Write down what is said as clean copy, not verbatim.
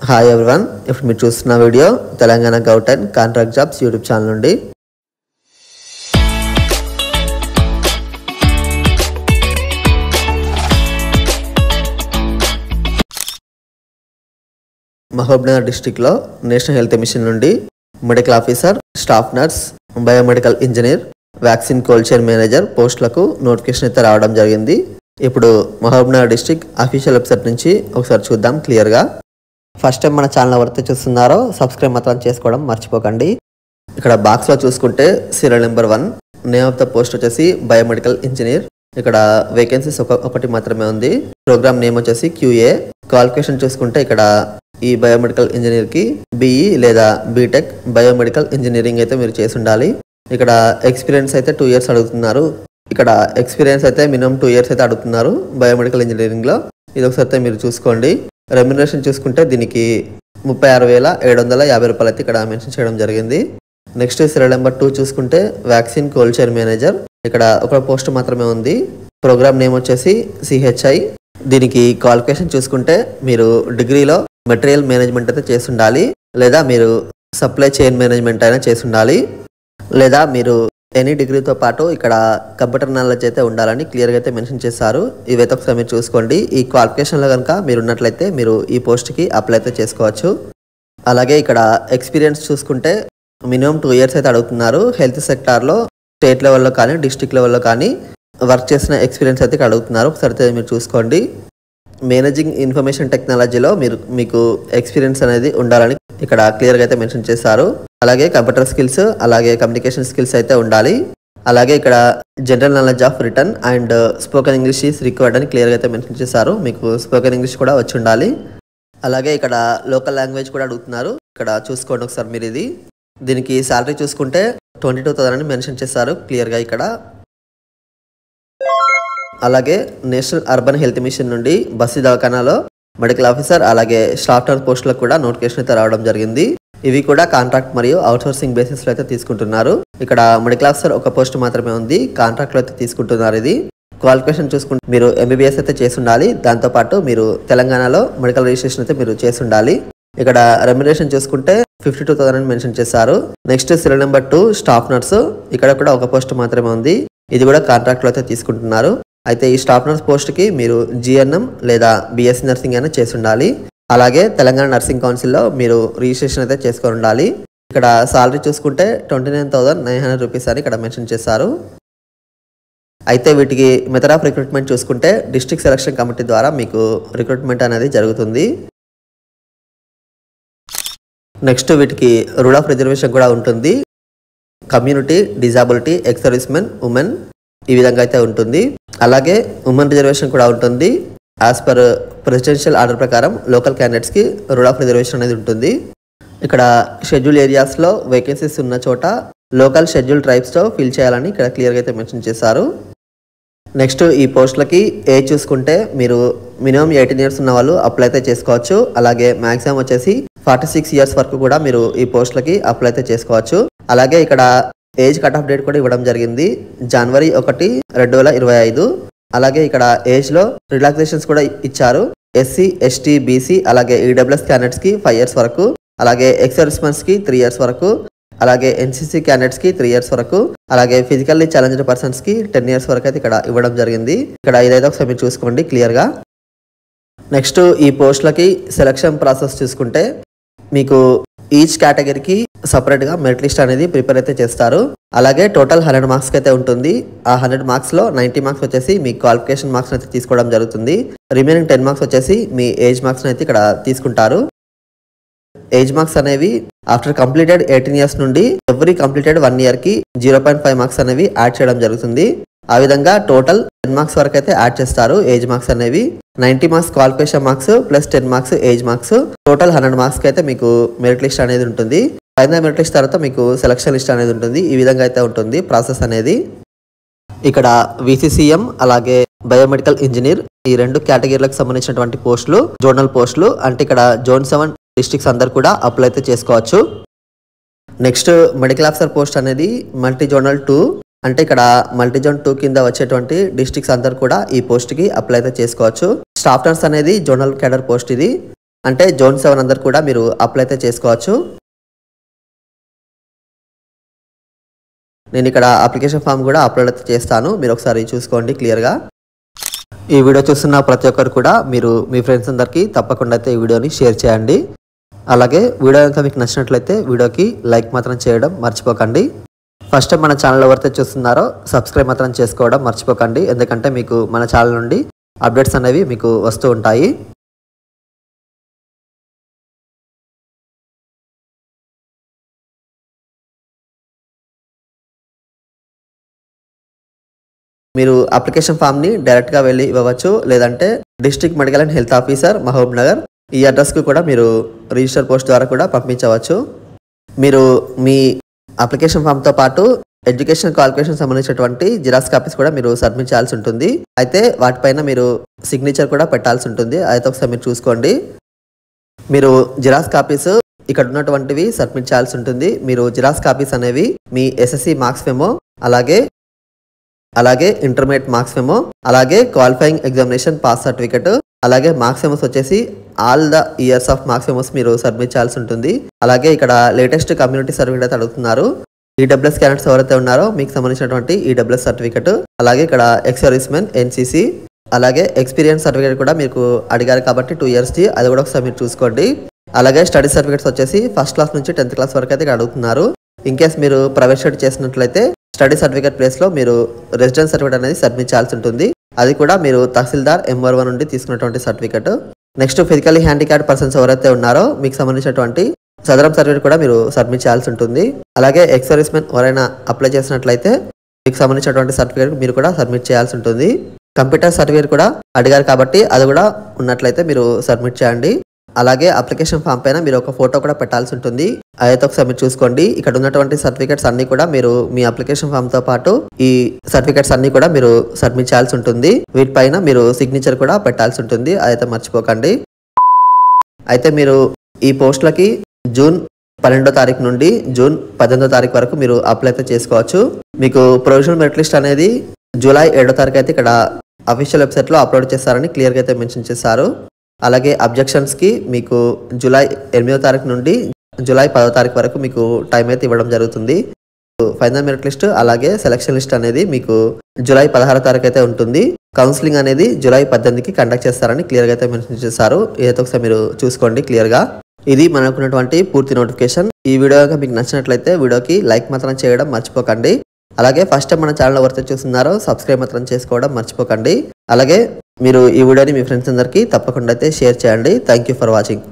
Hi everyone, ఇప్పుడు మీరు చూస్తున్న video Telangana government contract jobs YouTube channel నుండి. మహబూబ్నగర్ డిస్టిక్లో నేషనల్ హెల్త్ మిషన్ నుండి medical officer, staff nurse, biomedical engineer, vaccine cold chain manager పోస్టులకు నోటిఫికేషన్ అయితే రావడం జరిగింది. ఇప్పుడు మహబూబ్నగర్ డిస్టిక్ అఫీషియల్ వెబ్సైట్ నుంచి ఒకసారి చూద్దాం క్లియర్గా. ఫస్ట్ టైం మన ఛానల్ ఎవరైతే చూస్తున్నారో సబ్స్క్రైబ్ మాత్రం చేసుకోవడం మర్చిపోకండి. ఇక్కడ బాక్స్లో చూసుకుంటే serial number 1 name of the post వచ్చేసి బయోమెడికల్ ఇంజనీర్. ఇక్కడ వేకెన్సీస్ ఒకటి మాత్రమే ఉంది. ప్రోగ్రామ్ నేమ్ వచ్చేసి QA. క్వాలిఫికేషన్ చూసుకుంటే ఇక్కడ ఈ బయోమెడికల్ ఇంజనీర్కి BE లేదా బీటెక్ బయోమెడికల్ ఇంజనీరింగ్ అయితే మీరు చేసి ఉండాలి. ఇక్కడ ఎక్స్పీరియన్స్ అయితే 2 years అడుగుతున్నారు. ఇక్కడ ఎక్స్పీరియన్స్ అయితే మినిమం 2 years అయితే అడుగుతున్నారు బయోమెడికల్ ఇంజనీరింగ్లో. ఇది ఒకసారి మీరు చూసుకోండి. రెమ్యునరేషన్ చూసుకుంటే దీనికి 36,750 రూపాయలు అయితే ఇక్కడ మెన్షన్ చేయడం జరిగింది. నెక్స్ట్ సీరియల్ నెంబర్ 2 చూసుకుంటే వ్యాక్సిన్ కోల్డ్ చైన్ మేనేజర్. ఇక్కడ ఒక పోస్ట్ మాత్రమే ఉంది. ప్రోగ్రామ్ నేమ్ వచ్చేసి CHI. దీనికి క్వాలిఫికేషన్ చూసుకుంటే మీరు డిగ్రీలో మెటీరియల్ మేనేజ్మెంట్ అయితే చేసి ఉండాలి, లేదా మీరు సప్లై చైన్ మేనేజ్మెంట్ అయినా చేసి ఉండాలి, లేదా మీరు ఎనీ డిగ్రీతో పాటు ఇక్కడ కంప్యూటర్ నాలెడ్జ్ అయితే ఉండాలని క్లియర్గా అయితే మెన్షన్ చేశారు. ఇవైతే ఒకసారి మీరు చూసుకోండి. ఈ క్వాలిఫికేషన్లో కనుక మీరు ఉన్నట్లయితే మీరు ఈ పోస్ట్కి అప్లై అయితే చేసుకోవచ్చు. అలాగే ఇక్కడ ఎక్స్పీరియన్స్ చూసుకుంటే మినిమం 2 years అయితే అడుగుతున్నారు. హెల్త్ సెక్టార్లో స్టేట్ లెవెల్లో కానీ డిస్ట్రిక్ట్ లెవెల్లో కానీ వర్క్ చేసిన ఎక్స్పీరియన్స్ అయితే ఇక్కడ అడుగుతున్నారు. ఒకసారి అయితే మీరు చూసుకోండి. మేనేజింగ్ ఇన్ఫర్మేషన్ టెక్నాలజీలో మీకు ఎక్స్పీరియన్స్ అనేది ఉండాలని ఇక్కడ క్లియర్గా అయితే మెన్షన్ చేశారు. అలాగే కంప్యూటర్ స్కిల్స్, అలాగే కమ్యూనికేషన్ స్కిల్స్ అయితే ఉండాలి. అలాగే ఇక్కడ general knowledge of return and spoken English is required అని క్లియర్గా అయితే మెన్షన్ చేశారు. మీకు స్పోకెన్ ఇంగ్లీష్ కూడా వచ్చి ఉండాలి. అలాగే ఇక్కడ లోకల్ లాంగ్వేజ్ కూడా అడుగుతున్నారు. ఇక్కడ చూసుకోండి ఒకసారి మీరు. దీనికి శాలరీ చూసుకుంటే 22,000 అని మెన్షన్ చేశారు క్లియర్గా ఇక్కడ. అలాగే నేషనల్ అర్బన్ హెల్త్ మిషన్ నుండి బస్సు దవాఖానాలో మెడికల్ ఆఫీసర్, అలాగే స్టాఫ్ నర్స్ పోస్టులకు కూడా నోటిఫికేషన్ అయితే రావడం జరిగింది. ఇవి కూడా కాంట్రాక్ట్ మరియు అవుట్సోర్సింగ్ బేసిస్లో అయితే తీసుకుంటున్నారు. ఇక్కడ మెడికల్ ఆఫీసర్ ఒక పోస్ట్ మాత్రమే ఉంది, కాంట్రాక్ట్లో అయితే తీసుకుంటున్నారు. ఇది క్వాలిఫికేషన్ చూసుకుంటే మీరు MBBS అయితే చేసి ఉండాలి. దాంతోపాటు మీరు తెలంగాణలో మెడికల్ రిజిస్ట్రేషన్ అయితే మీరు చేసి ఉండాలి. ఇక్కడ రెమ్యునరేషన్ చూసుకుంటే 52,000 అని మెన్షన్ చేశారు. Next serial number 2 staff nurse. ఇక్కడ కూడా ఒక పోస్ట్ మాత్రమే ఉంది. ఇది కూడా కాంట్రాక్ట్లో అయితే తీసుకుంటున్నారు. అయితే ఈ స్టాఫ్ నర్స్ పోస్ట్కి మీరు GNM లేదా BSc నర్సింగ్ అయినా చేసి ఉండాలి. అలాగే తెలంగాణ నర్సింగ్ కౌన్సిల్లో మీరు రిజిస్ట్రేషన్ అయితే చేసుకొని ఉండాలి. ఇక్కడ సాలరీ చూసుకుంటే 29,900 రూపీస్ అని ఇక్కడ మెన్షన్ చేశారు. అయితే వీటికి మెథడ్ ఆఫ్ రిక్రూట్మెంట్ చూసుకుంటే డిస్ట్రిక్ట్ సెలక్షన్ కమిటీ ద్వారా మీకు రిక్రూట్మెంట్ అనేది జరుగుతుంది. నెక్స్ట్ వీటికి రూల్ ఆఫ్ రిజర్వేషన్ కూడా ఉంటుంది. Community, disability, ex service men, women ఈ విధంగా అయితే ఉంటుంది. అలాగే ఉమెన్ రిజర్వేషన్ కూడా ఉంటుంది. యాజ్ పర్ ప్రెసిడెన్షియల్ ఆర్డర్ ప్రకారం లోకల్ క్యాండిడేట్స్కి రూల్ ఆఫ్ రిజర్వేషన్ అనేది ఉంటుంది. ఇక్కడ షెడ్యూల్ ఏరియాస్లో వేకెన్సీస్ ఉన్న చోట లోకల్ షెడ్యూల్ ట్రైబ్స్తో ఫిల్ చేయాలని ఇక్కడ క్లియర్గా అయితే మెన్షన్ చేశారు. నెక్స్ట్ ఈ పోస్టులకి ఏజ్ చూసుకుంటే మీరు మినిమం 18 years ఉన్న వాళ్ళు అప్లై అయితే చేసుకోవచ్చు. అలాగే మ్యాక్సిమం వచ్చేసి 46 years వరకు కూడా మీరు ఈ పోస్టులకి అప్లై అయితే చేసుకోవచ్చు. అలాగే ఇక్కడ ఏజ్ కట్ ఆఫ్ డేట్ కూడా ఇవ్వడం జరిగింది, January 1, 2025. అలాగే ఇక్కడ ఏజ్లో రిలాక్సేషన్స్ కూడా ఇచ్చారు. SC, ST, BC అలాగే EWS క్యాండిడేట్స్కి 5 years వరకు, అలాగే ఎక్స్ సర్వీస్మెన్స్కి 3 years వరకు, అలాగే NCC క్యాండిడేట్స్కి 3 years వరకు, అలాగే ఫిజికల్లీ ఛాలెంజ్డ్ పర్సన్స్కి 10 years వరకు అయితే ఇక్కడ ఇవ్వడం జరిగింది. ఇక్కడ ఇదైతే ఒకసారి మీరు చూసుకోండి క్లియర్గా. నెక్స్ట్ ఈ పోస్టులకి సెలక్షన్ ప్రాసెస్ చూసుకుంటే మీకు ఈచ్ కేటగిరీకి సపరేట్గా మెరిట్ లిస్ట్ అనేది ప్రిపేర్ అయితే చేస్తారు. అలాగే టోటల్ 100 మార్క్స్కి అయితే ఉంటుంది. ఆ 100 మార్క్స్లో 90 మార్క్స్ వచ్చేసి మీ క్వాలిఫికేషన్ మార్క్స్ అయితే తీసుకోవడం జరుగుతుంది. రిమైనింగ్ 10 మార్క్స్ వచ్చేసి మీ ఏజ్ మార్క్స్ అయితే ఇక్కడ తీసుకుంటారు. ఏజ్ మార్క్స్ అనేవి ఆఫ్టర్ కంప్లీటెడ్ 18 years నుండి ఎవ్రీ కంప్లీటెడ్ 1 yearకి 0.5 మార్క్స్ అనేవి యాడ్ చేయడం జరుగుతుంది. ఆ విధంగా టోటల్ 10 మార్క్స్ వరకు అయితే యాడ్ చేస్తారు ఏజ్ మార్క్స్ అనేవి. 90 marks qualification marks plus 10 marks age marks, total 100 మార్క్స్కి అయితే మీకు మెరిట్ లిస్ట్ అనేది ఉంటుంది. ఫైనల్ మెరిట్ లిస్ట్ తర్వాత మీకు సెలక్షన్ లిస్ట్ అనేది ఉంటుంది. ఈ విధంగా అయితే ఉంటుంది ప్రాసెస్ అనేది. ఇక్కడ VCCM అలాగే బయోమెడికల్ ఇంజనీర్ ఈ 2 కేటగిరీలకు సంబంధించినటువంటి పోస్టులు జోనల్ పోస్టులు. అంటే ఇక్కడ Zone 7 డిస్ట్రిక్ట్స్ అందరు కూడా అప్లై అయితే చేసుకోవచ్చు. నెక్స్ట్ మెడికల్ ఆఫీసర్ పోస్ట్ అనేది మల్టీ జోనల్ 2. అంటే ఇక్కడ మల్టీ జోన్ 2 కింద వచ్చేటువంటి డిస్ట్రిక్ట్స్ అందరు కూడా ఈ పోస్ట్కి అప్లై అయితే చేసుకోవచ్చు. స్టాఫ్ నర్స్ అనేది జోనల్ క్యాడర్ పోస్ట్ ఇది. అంటే జోన్ 7 అందరు కూడా మీరు అప్లై అయితే చేసుకోవచ్చు. నేను ఇక్కడ అప్లికేషన్ ఫామ్ కూడా అప్లోడ్ అయితే చేస్తాను, మీరు ఒకసారి చూసుకోండి క్లియర్గా. ఈ వీడియో చూస్తున్న ప్రతి ఒక్కరు కూడా మీరు మీ ఫ్రెండ్స్ అందరికీ తప్పకుండా అయితే ఈ వీడియోని షేర్ చేయండి. అలాగే వీడియో కనుక మీకు నచ్చినట్లయితే వీడియోకి లైక్ మాత్రం చేయడం మర్చిపోకండి. ఫస్ట్ టైం మన ఛానల్ ఎవరైతే చూస్తున్నారో సబ్స్క్రైబ్ మాత్రం చేసుకోవడం మర్చిపోకండి, ఎందుకంటే మీకు మన ఛానల్ నుండి అప్డేట్స్ అనేవి మీకు వస్తూ ఉంటాయి. మీరు అప్లికేషన్ ఫామ్ని డైరెక్ట్గా వెళ్ళి ఇవ్వవచ్చు, లేదంటే district medical and health officer Mahabubnagar ఈ అడ్రస్కి కూడా మీరు రిజిస్టర్ పోస్ట్ ద్వారా కూడా పంపించవచ్చు. మీరు మీ అప్లికేషన్ ఫామ్తో పాటు ఎడ్యుకేషన్ క్వాలిఫికేషన్ సంబంధించినటువంటి జిరాక్స్ కాపీస్ కూడా మీరు సబ్మిట్ చేయాల్సి ఉంటుంది. అయితే వాటిపైన మీరు సిగ్నేచర్ కూడా పెట్టాల్సి ఉంటుంది, అయితే ఒకసారి మీరు చూసుకోండి. మీరు జిరాక్స్ కాపీస్ ఇక్కడ ఉన్నటువంటివి సబ్మిట్ చేయాల్సి ఉంటుంది. మీరు జిరాక్స్ కాపీస్ అనేవి మీ ఎస్ఎస్సి మార్క్స్ మెమో, అలాగే ఇంటర్మీడియట్ మార్క్స్ మెమో, అలాగే క్వాలిఫైయింగ్ ఎగ్జామినేషన్ పాస్ సర్టిఫికెట్, అలాగే మార్క్స్ మెమోస్ వచ్చేసి all the years of marks memos మీరు సబ్మిట్ చేయాల్సి ఉంటుంది. అలాగే ఇక్కడ లేటెస్ట్ కమ్యూనిటీ సర్టిఫికేట్ అయితే అడుగుతున్నారు. ఈడబ్ల్యూఎస్ క్యాండిడేట్స్ ఎవరైతే ఉన్నారో మీకు సంబంధించినటువంటి ఈడబ్ల్యూఎస్ సర్టిఫికెట్, అలాగే ఇక్కడ ఎక్స్ సర్వీస్మెన్ ఎన్సీసీ, అలాగే ఎక్స్పీరియన్స్ సర్టిఫికేట్ కూడా మీకు అడిగారు కాబట్టి 2 yearsది, అది కూడా ఒకసారి మీరు చూసుకోండి. అలాగే స్టడీ సర్టిఫికేట్స్ వచ్చేసి ఫస్ట్ క్లాస్ నుంచి 10th క్లాస్ వరకు అయితే ఇక్కడ అడుగుతున్నారు. ఇన్ కేస్ మీరు ప్రైవేట్ స్టడీ చేసినట్లయితే స్టడీ సర్టిఫికేట్ ప్లేస్లో మీరు రెసిడెన్స్ సర్టిఫికేట్ అనేది సబ్మిట్ చేయాల్సి ఉంటుంది. అది కూడా మీరు తహసీల్దార్ MR1 నుండి తీసుకున్నటువంటి certificate. Next physically handicapped persons ఎవరైతే ఉన్నారో మీకు సంబంధించినటువంటి సదరం సర్టిఫికేట్ కూడా మీరు సబ్మిట్ చేయాల్సి ఉంటుంది. అలాగే ఎక్స్ సర్వీస్మెన్ ఎవరైనా అప్లై చేసినట్లయితే మీకు సంబంధించినటువంటి సర్టిఫికేట్ మీరు కూడా సబ్మిట్ చేయాల్సి ఉంటుంది. కంప్యూటర్ సర్టిఫికేట్ కూడా అడిగారు కాబట్టి అది కూడా ఉన్నట్లయితే మీరు సబ్మిట్ చేయండి. అలాగే అప్లికేషన్ ఫామ్ పైన మీరు ఒక ఫోటో కూడా పెట్టాల్సి ఉంటుంది, అదైతే ఒకసారి మీరు చూసుకోండి. ఇక్కడ ఉన్నటువంటి సర్టిఫికేట్స్ అన్ని కూడా మీరు మీ అప్లికేషన్ ఫామ్ తో పాటు ఈ సర్టిఫికేట్స్ అన్ని కూడా మీరు సబ్మిట్ చేయాల్సి ఉంటుంది. వీటిపైన మీరు సిగ్నేచర్ కూడా పెట్టాల్సి ఉంటుంది, అదైతే మర్చిపోకండి. అయితే మీరు ఈ పోస్టులకి జూన్ 12వ తారీఖు నుండి జూన్ 18వ తారీఖు వరకు మీరు అప్లై అయితే చేసుకోవచ్చు. మీకు ప్రొవిజనల్ మెరిట్ లిస్ట్ అనేది జూలై 7వ తారీఖు అయితే ఇక్కడ అఫీషియల్ వెబ్సైట్లో అప్లోడ్ చేస్తారని క్లియర్గా అయితే మెన్షన్ చేశారు. అలాగే అబ్జెక్షన్స్కి మీకు జూలై 8వ తారీఖు నుండి జూలై 10వ తారీఖు వరకు మీకు టైం అయితే ఇవ్వడం జరుగుతుంది. ఫైనల్ మెరిట్ లిస్ట్ అలాగే సెలక్షన్ లిస్ట్ అనేది మీకు జూలై 16వ తారీఖు అయితే ఉంటుంది. కౌన్సిలింగ్ అనేది జూలై 18కి కండక్ట్ చేస్తారని క్లియర్గా అయితే మెన్షన్ చేశారు, ఇదైతే ఒకసారి మీరు చూసుకోండి క్లియర్గా. ఇది మనకున్నటువంటి పూర్తి నోటిఫికేషన్. ఈ వీడియో మీకు నచ్చినట్లయితే వీడియోకి లైక్ మాత్రం చేయడం మర్చిపోకండి. అలాగే ఫస్ట్ టైం మన ఛానల్ ఎవరైతే చూస్తున్నారో సబ్స్క్రైబ్ మాత్రం చేసుకోవడం మర్చిపోకండి. అలాగే మీరు ఈ వీడియోని మీ ఫ్రెండ్స్ అందరికీ తప్పకుండా అయితే షేర్ చేయండి. Thank you for watching.